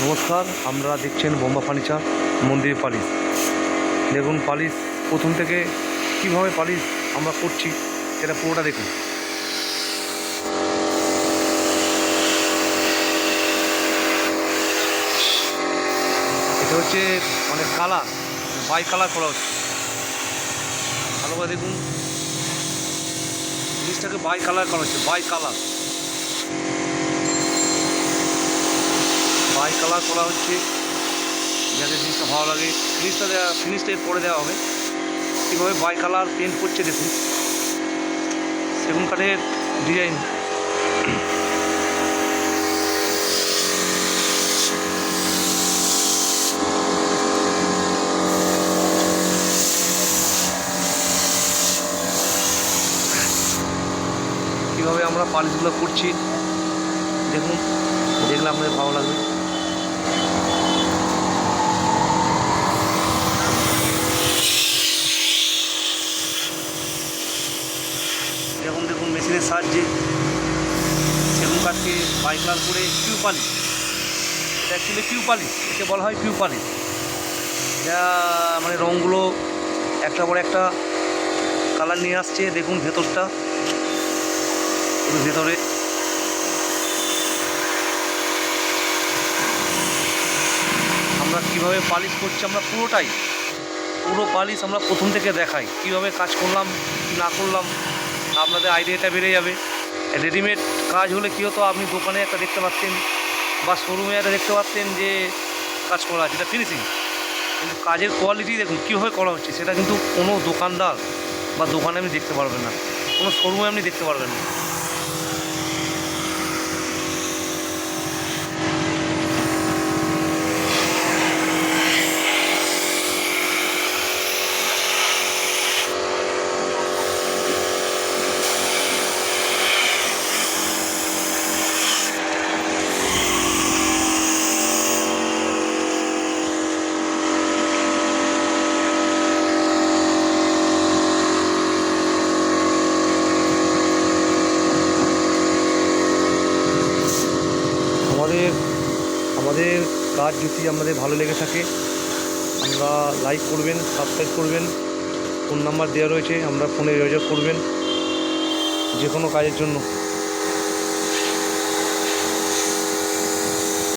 নমস্কার, আমরা দেখছেন বোম্বা ফার্নিচার মন্দির পালিশ। দেখুন পালিশ প্রথম থেকে কীভাবে পালিশ আমরা করছি সেটা পুরোটা দেখুন। এটা হচ্ছে মানে কালার, বাই কালার করা হচ্ছে। ভালো করে দেখুন, জিনিসটাকে বাই কালার করা হচ্ছে, বাই কালার করা হচ্ছে। যাতে জিনিসটা ভালো লাগে, ফিনিশটা করে দেওয়া হবে। কীভাবে বাই কালার পেন্ট করছে দেখুন, সেগুন কাঠের ডিজাইন। কীভাবে আমরা পালিশগুলো করছি দেখুন, দেখলে আমাদের ভালো লাগবে। দেখুন মেশিনের সাহায্যে সেগুন কাঠকে বাই কালার করে কিউ পালিশ। এটা অ্যাকচুয়ালি কিউ পালিশ, একে বলা হয় কিউ পালিশ। যা মানে রঙগুলো একটা পর একটা কালার নিয়ে আসছে। দেখুন ভেতরটা, ভেতরে আমরা কীভাবে পালিশ করছি, আমরা পুরো পালিশ আমরা প্রথম থেকে দেখাই। কীভাবে কাজ করলাম কি না করলাম আপনাদের আইডিয়াটা বেড়ে যাবে। রেডিমেড কাজ হলে কী হতো, আপনি দোকানে একটা দেখতে পাচ্ছেন বা শোরুমে একটা দেখতে পাচ্ছেন যে কাজ করা আছে, এটা ফিনিশিং। কিন্তু কাজের কোয়ালিটি দেখুন কীভাবে করা হচ্ছে, সেটা কিন্তু কোনো দোকানদার বা দোকানে আপনি দেখতে পারবেন না, কোনো শোরুমে আপনি দেখতে পারবেন না। আমাদের কাজ যদি আমাদের ভালো লেগে থাকে, আমরা লাইক করবেন, সাবস্ক্রাইব করবেন। ফোন নাম্বার দেওয়া রয়েছে, আমরা ফোনে যোগাযোগ করবেন যে কোনো কাজের জন্য।